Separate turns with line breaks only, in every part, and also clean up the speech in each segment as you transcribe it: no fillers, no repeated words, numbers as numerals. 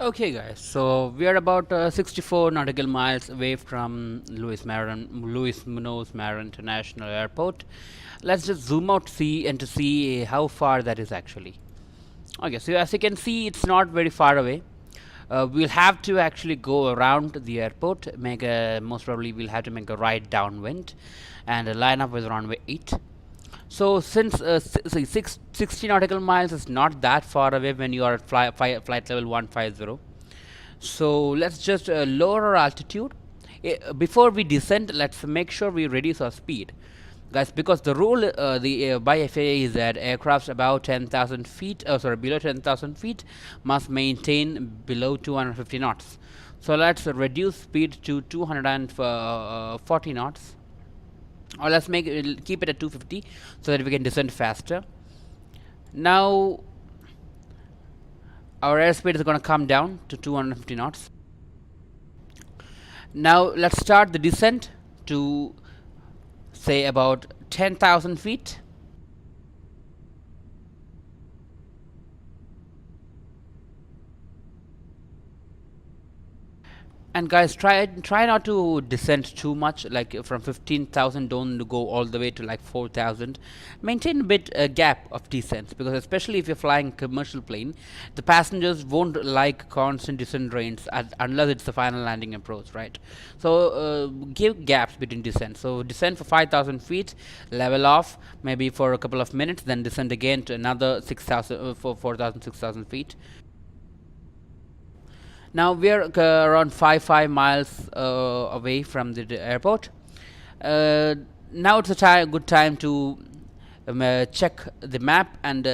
Okay, guys, so we are about 64 nautical miles away from Louis Munoz Marin International Airport. Let's just zoom out to see how far that is actually. Okay, so as you can see, it's not very far away. We'll have to actually go around the airport, most probably we'll have to make a right downwind and line up with runway 8. So since 60 nautical miles is not that far away when you are at flight level 150, so let's just lower our altitude. Before we descend, let's make sure we reduce our speed, guys, because the rule by FAA is that aircrafts above 10,000 feet, below 10,000 feet, must maintain below 250 knots. So let's reduce speed to 240 knots, or let's keep it at 250 so that we can descend faster. Now our airspeed is going to come down to 250 knots. Now let's start the descent to say about 10,000 feet. And guys, try not to descend too much, like from 15,000 don't go all the way to like 4,000. Maintain a bit gap of descents, because especially if you're flying commercial plane, the passengers won't like constant descent rates unless it's the final landing approach, right? So give gaps between descents. So descend for 5,000 feet, level off maybe for a couple of minutes, then descend again to another 6,000 for 4,000 6,000 feet. Now we are around 5 miles away from the airport. Now it's a good time to check the map and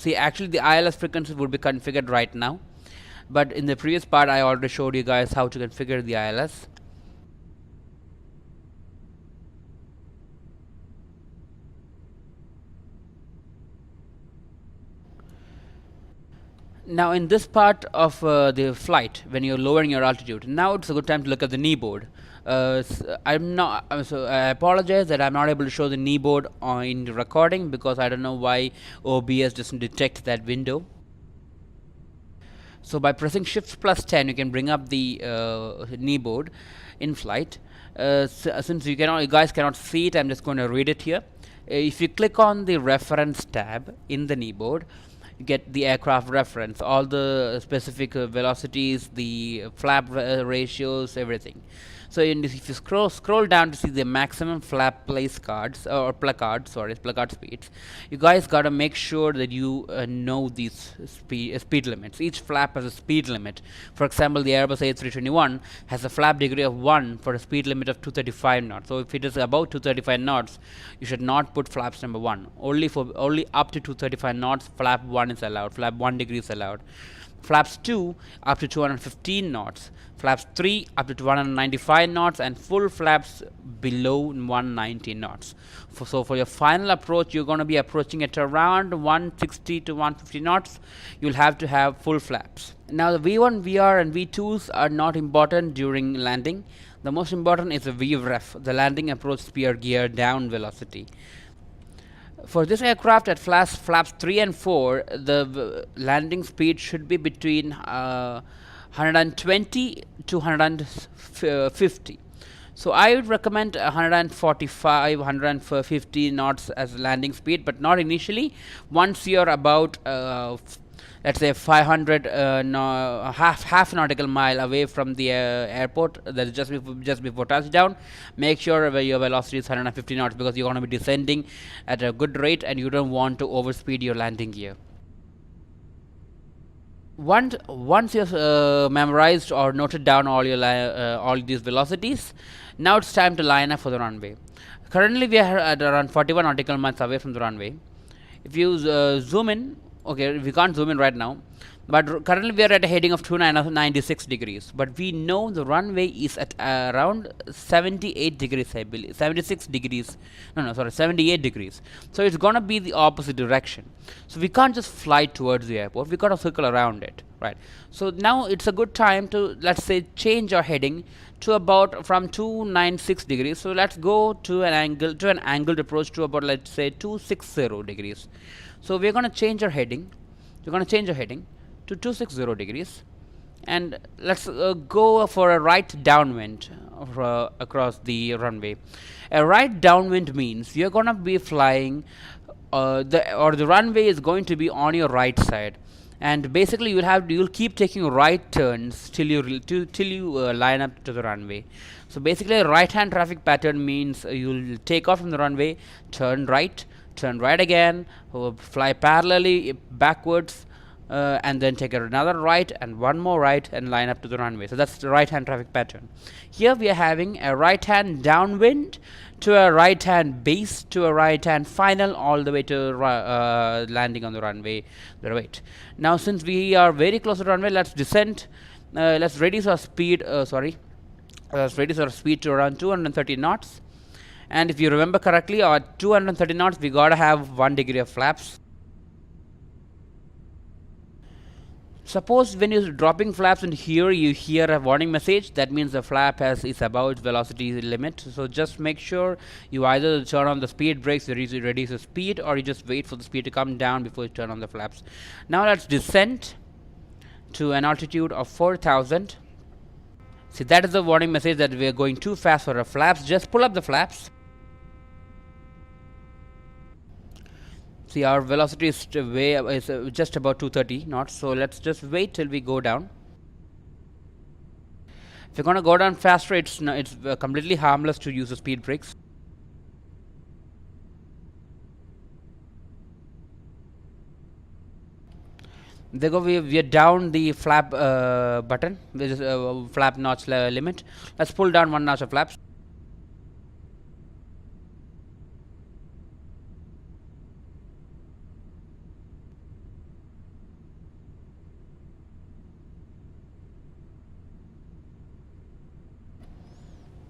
see. Actually, the ILS frequency would be configured right now, but in the previous part I already showed you guys how to configure the ILS. Now in this part of the flight, when you're lowering your altitude, now it's a good time to look at the knee board. I'm not so I apologize that I'm not able to show the knee board in the recording, because I don't know why OBS doesn't detect that window. So by pressing shift plus 10, you can bring up the knee board in flight. Since you guys cannot see it, I'm just going to read it here. If you click on the reference tab in the knee board, you get the aircraft reference, all the specific velocities, the flap ratios, everything. So if you scroll down to see the maximum flap place cards or placard speeds, you guys gotta make sure that you know these speed limits. Each flap has a speed limit. For example, the Airbus A321 has a flap degree of 1 for a speed limit of 235 knots. So if it is above 235 knots, you should not put flaps number 1. Only up to 235 knots, flap 1 is allowed. Flap 1 degree is allowed. Flaps 2 up to 215 knots, flaps 3 up to 195 knots, and full flaps below 190 knots. So for your final approach, you're going to be approaching at around 160 to 150 knots. You'll have to have full flaps. Now the V1, VR and V2s are not important during landing. The most important is the VREF, the landing approach speed gear down velocity. For this aircraft at flaps 3 and 4, the landing speed should be between 120 to 150. So I would recommend 145, 150 knots as landing speed, but not initially. Once you're about let's say 500 half nautical mile away from the airport, that is just before touchdown, make sure your velocity is 150 knots, because you're going to be descending at a good rate and you don't want to overspeed your landing gear. Once you've memorized or noted down all these velocities, now it's time to line up for the runway. Currently we are at around 41 nautical miles away from the runway. If you zoom in, okay, we can't zoom in right now, but currently we are at a heading of 296 degrees, but we know the runway is at around 78 degrees, I believe. 78 degrees. So it's gonna be the opposite direction. So we can't just fly towards the airport, we gotta circle around it, right? So now it's a good time to, let's say, change our heading to about from 296 degrees. So let's go to an angled approach to about, let's say, 260 degrees. So we're going to change our heading. We're going to change our heading to 260 degrees, and let's go for a right downwind across the runway. A right downwind means you're gonna be flying, the runway is going to be on your right side, and basically you'll keep taking right turns till you line up to the runway. So basically a right hand traffic pattern means you'll take off from the runway, turn right again, fly parallelly backwards, and then take another right and one more right and line up to the runway. So that's the right hand traffic pattern. Here we are having a right hand downwind to a right hand base to a right hand final, all the way to landing on the runway. Right. Now since we are very close to the runway, let's descend. Let's reduce our speed. Let's reduce our speed to around 230 knots. And if you remember correctly, at 230 knots we gotta have 1 degree of flaps. Suppose when you're dropping flaps and here you hear a warning message, that means the flap is above its velocity limit. So just make sure you either turn on the speed brakes, reduce the speed, or you just wait for the speed to come down before you turn on the flaps. Now let's descend to an altitude of 4,000. See, that is the warning message that we are going too fast for our flaps. Just pull up the flaps. See, our velocity is just about 230 knots, so let's just wait till we go down. If you're going to go down faster, it's completely harmless to use the speed brakes. There go, we are down the flap button, which is flap notch limit. Let's pull down 1 notch of flaps.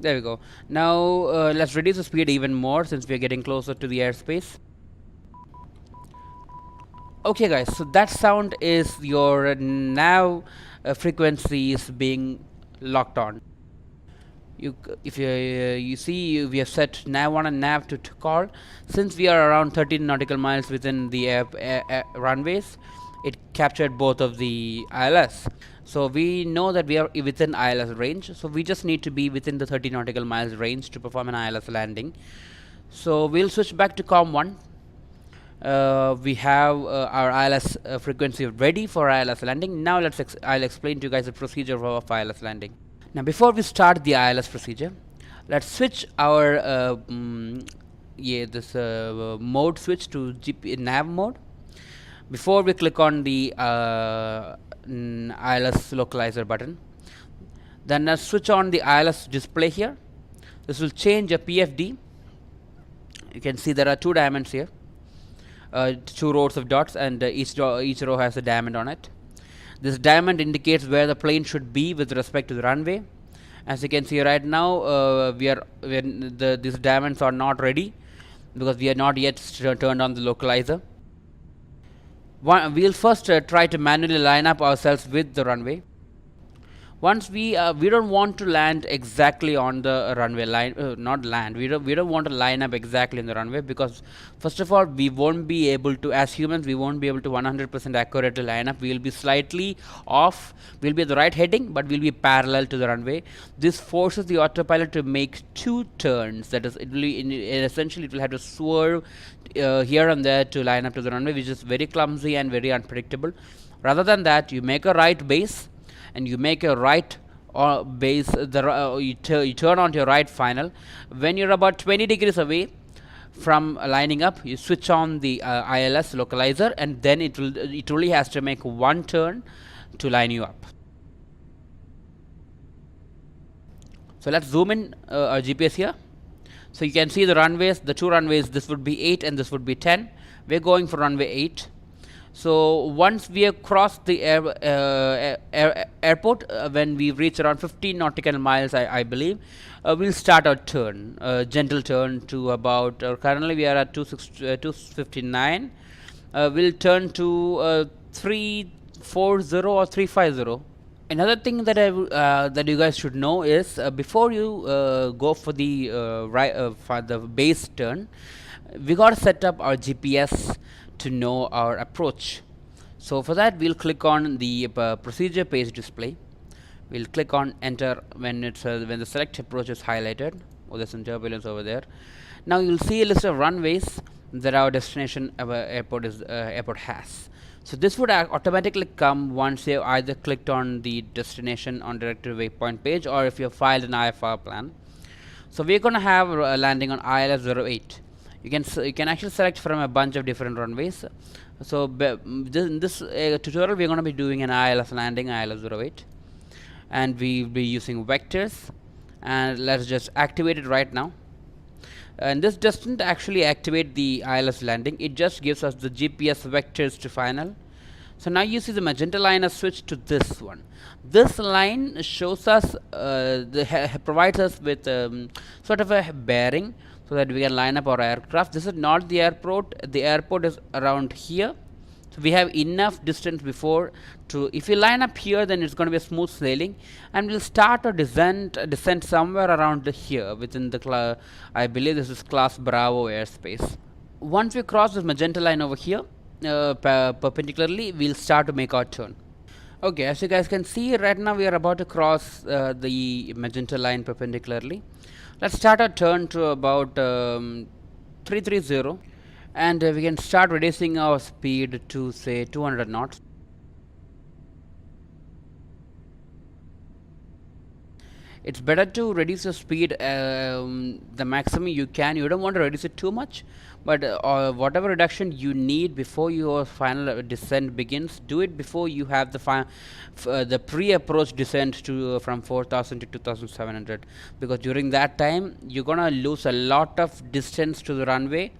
There we go. Now let's reduce the speed even more since we are getting closer to the airspace. Okay guys, so that sound is your nav frequencies being locked on. If you see, we have set nav1 and nav2 to call. Since we are around 13 nautical miles within the runways, it captured both of the ILS. So we know that we are within ILS range, so we just need to be within the 30 nautical miles range to perform an ILS landing. So we'll switch back to COM1. We have our ILS frequency ready for ILS landing. Now I'll explain to you guys the procedure of ILS landing. Now before we start the ILS procedure, let's switch our mode switch to nav mode. Before we click on the ILS localizer button, then let's switch on the ILS display here. This will change a PFD. You can see there are 2 diamonds here, 2 rows of dots, and each row has a diamond on it. This diamond indicates where the plane should be with respect to the runway. As you can see right now, these diamonds are not ready because we are not yet turned on the localizer. We'll first try to manually line up ourselves with the runway. Once we don't want to land exactly on the runway line, we don't want to line up exactly in the runway, because first of all we won't be able to, as humans, we won't be able to 100% accurately line up. We will be slightly off. We'll be at the right heading, but we'll be parallel to the runway. This forces the autopilot to make 2 turns. That is, essentially it will have to swerve here and there to line up to the runway, which is very clumsy and very unpredictable. Rather than that, you make a right base and you make a right base, you turn on to your right final. When you're about 20 degrees away from lining up, you switch on the ILS localizer, and then it only has to make 1 turn to line you up. So let's zoom in our GPS here. So you can see the runways, the 2 runways. This would be 8 and this would be 10. We're going for runway 8. So once we have crossed the airport, when we reach around 15 nautical miles, I believe, we'll start our turn, gentle turn to about, currently we are at 259. We'll turn to 340 or 350. Another thing that that you guys should know is, before you go for the base turn, we got to set up our GPS to know our approach. So for that, we'll click on the procedure page display. We'll click on enter when when the select approach is highlighted. Oh, there's some turbulence over there. Now you'll see a list of runways that our destination airport has. So this would automatically come once you either clicked on the destination on directed waypoint page, or if you have filed an IFR plan. So we're going to have landing on ILS 08. You can actually select from a bunch of different runways. So in this tutorial we're going to be doing an ILS landing, ILS 08, and we'll be using vectors. And let's just activate it right now. And this doesn't actually activate the ILS landing, it just gives us the GPS vectors to final. So now you see the magenta line has switched to this one. This line shows us provides us with sort of a bearing so that we can line up our aircraft. This is not the airport is around here. So we have enough distance before to, if we line up here, then it's going to be a smooth sailing, and we'll start our descent somewhere around here within the I believe this is class Bravo airspace. Once we cross this magenta line over here perpendicularly, we'll start to make our turn. Okay, as you guys can see right now we are about to cross the magenta line perpendicularly. Let's start our turn to about 330. And we can start reducing our speed to say 200 knots. It's better to reduce the speed the maximum you can. You don't want to reduce it too much, but whatever reduction you need before your final descent begins, do it before you have the pre-approach descent to from 4000 to 2700, because during that time you're gonna lose a lot of distance to the runway,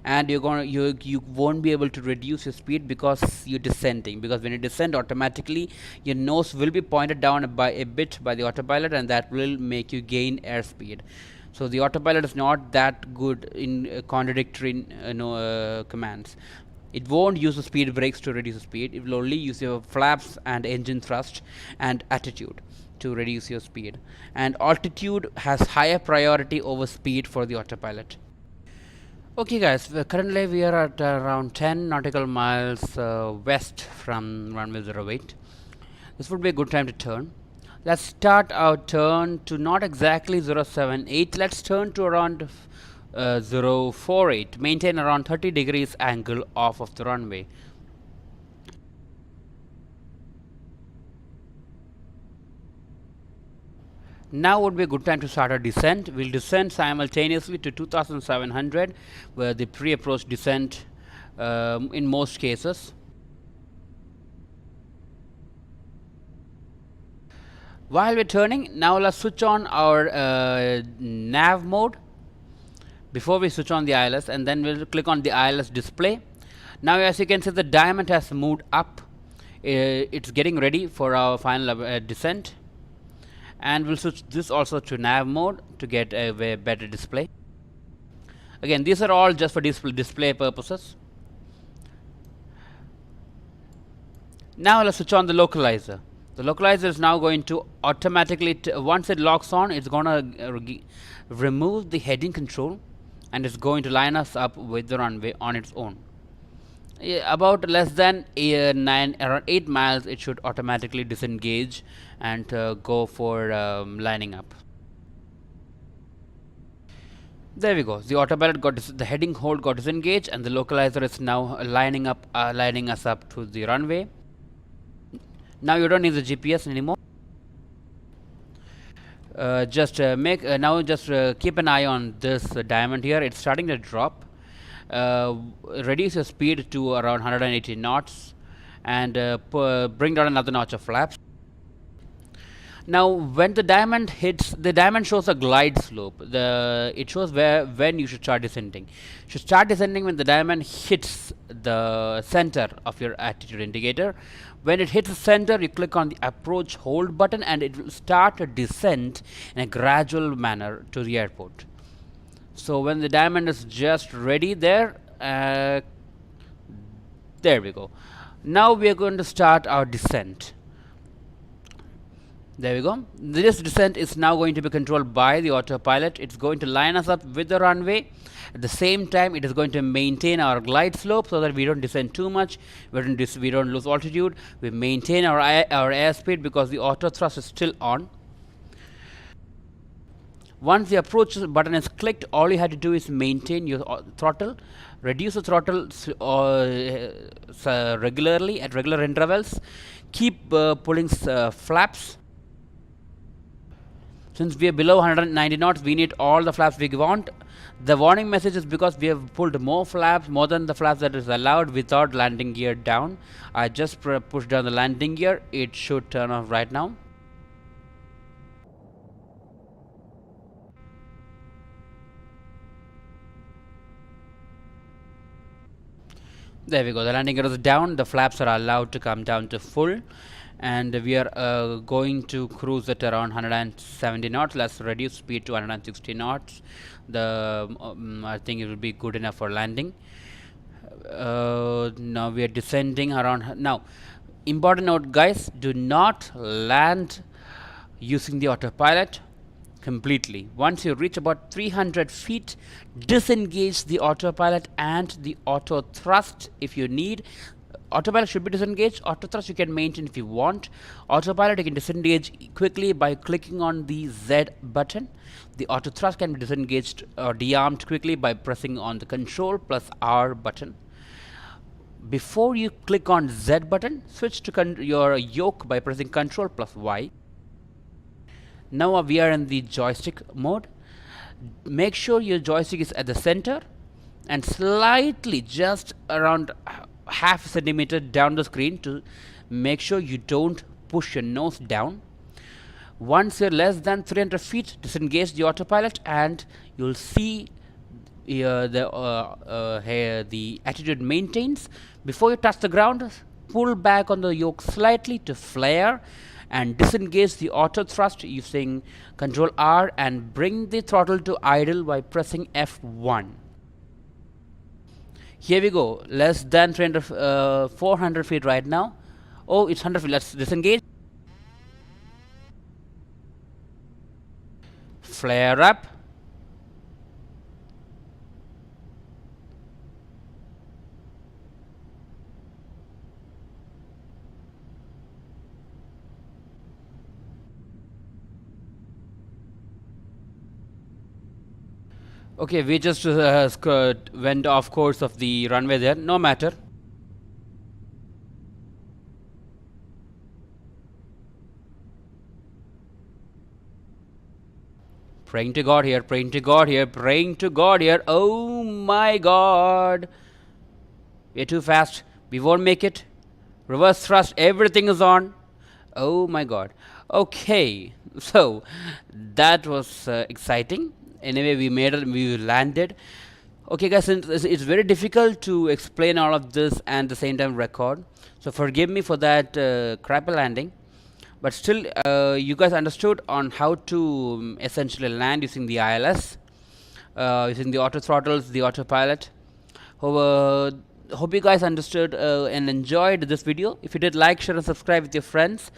and you won't be able to reduce your speed because you're descending, because when you descend automatically your nose will be pointed down by a bit by the autopilot, and that will make you gain airspeed. So the autopilot is not that good in contradictory commands. It won't use the speed brakes to reduce the speed. It will only use your flaps and engine thrust and attitude to reduce your speed, and altitude has higher priority over speed for the autopilot. Okay guys, currently we are at around 10 nautical miles west from runway 08. This would be a good time to turn. Let's start our turn to not exactly 078, let's turn to around 048. Maintain around 30 degrees angle off of the runway. Now would be a good time to start our descent. We'll descend simultaneously to 2700, where the pre-approach descent in most cases. While we're turning, now let's switch on our nav mode before we switch on the ILS, and then we'll click on the ILS display. Now as you can see, the diamond has moved up. It's getting ready for our final descent. And we'll switch this also to nav mode to get a better display. Again, these are all just for display purposes. Now let's switch on the localizer. The localizer is now going to automatically, once it locks on, it's going to remove the heading control, and it's going to line us up with the runway on its own. About less than around 8 miles, it should automatically disengage and go for lining up. There we go. The autopilot the heading hold got disengaged, and the localizer is now lining us up to the runway. Now you don't need the GPS anymore. Just keep an eye on this diamond here. It's starting to drop. Reduce your speed to around 180 knots, and bring down another notch of flaps. Now when the diamond hits, the diamond shows a glide slope. It shows when you should start descending. You should start descending when the diamond hits the center of your attitude indicator. When it hits the center, you click on the approach hold button, and it will start a descent in a gradual manner to the airport. So when the diamond is just ready there we go. Now we are going to start our descent. There we go. This descent is now going to be controlled by the autopilot. It's going to line us up with the runway. At the same time, it is going to maintain our glide slope so that we don't descend too much. We don't lose altitude. We maintain our airspeed because the auto thrust is still on. Once the approach button is clicked, all you have to do is maintain your throttle, reduce the throttle regularly at regular intervals, keep pulling flaps. Since we are below 190 knots, we need all the flaps we want. The warning message is because we have pulled more flaps, more than the flaps that is allowed without landing gear down. I just pushed down the landing gear. It should turn off right now. There we go. The landing gear is down. The flaps are allowed to come down to full. And we are going to cruise at around 170 knots. Let's reduce speed to 160 knots. I think it will be good enough for landing. Now we are descending around. Now, important note, guys: do not land using the autopilot completely. Once you reach about 300 feet, disengage the autopilot and the auto thrust if you need. Autopilot should be disengaged. Auto thrust you can maintain if you want. Autopilot you can disengage quickly by clicking on the Z button. The auto thrust can be disengaged or de-armed quickly by pressing on the Control plus R button. Before you click on Z button, switch to your yoke by pressing Control plus Y. Now we are in the joystick mode. Make sure your joystick is at the center and slightly just around half a centimeter down the screen to make sure you don't push your nose down. Once you're less than 300 feet, disengage the autopilot and you'll see the attitude maintains. Before you touch the ground, pull back on the yoke slightly to flare and disengage the auto thrust using Control R and bring the throttle to idle by pressing F1. Here we go, less than 400 feet right now. Oh, it's 100 feet. Let's disengage. Flare up. Okay, we just went off course of the runway there. No matter. Praying to God here, praying to God here, praying to God here. Oh my God. We're too fast. We won't make it. Reverse thrust, everything is on. Oh my God. Okay, so that was exciting. Anyway, we made it, we landed. Okay guys, it's very difficult to explain all of this and at the same time record, so forgive me for that crappy landing, but still you guys understood on how to essentially land using the ILS, using the auto throttles, the autopilot. Hope you guys understood and enjoyed this video. If you did, like, share and subscribe with your friends.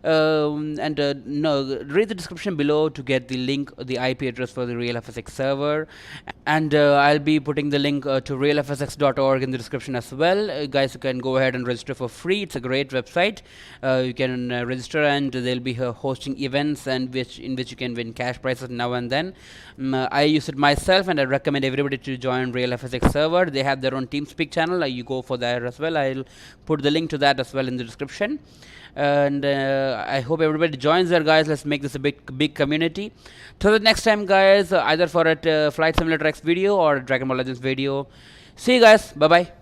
Read the description below to get the link, the IP address for the RealFSX server, and I'll be putting the link to realfsx.org in the description as well. Guys, you can go ahead and register for free. It's a great website. You can register and they'll be hosting events and in which you can win cash prizes now and then. I use it myself and I recommend everybody to join RealFSX server. They have their own TeamSpeak channel. You go for that as well. I'll put the link to that as well in the description. And I hope everybody joins there, guys. Let's make this a big community. Till the next time, guys, either for a Flight Simulator X video or Dragon Ball Legends video. See you guys. Bye bye.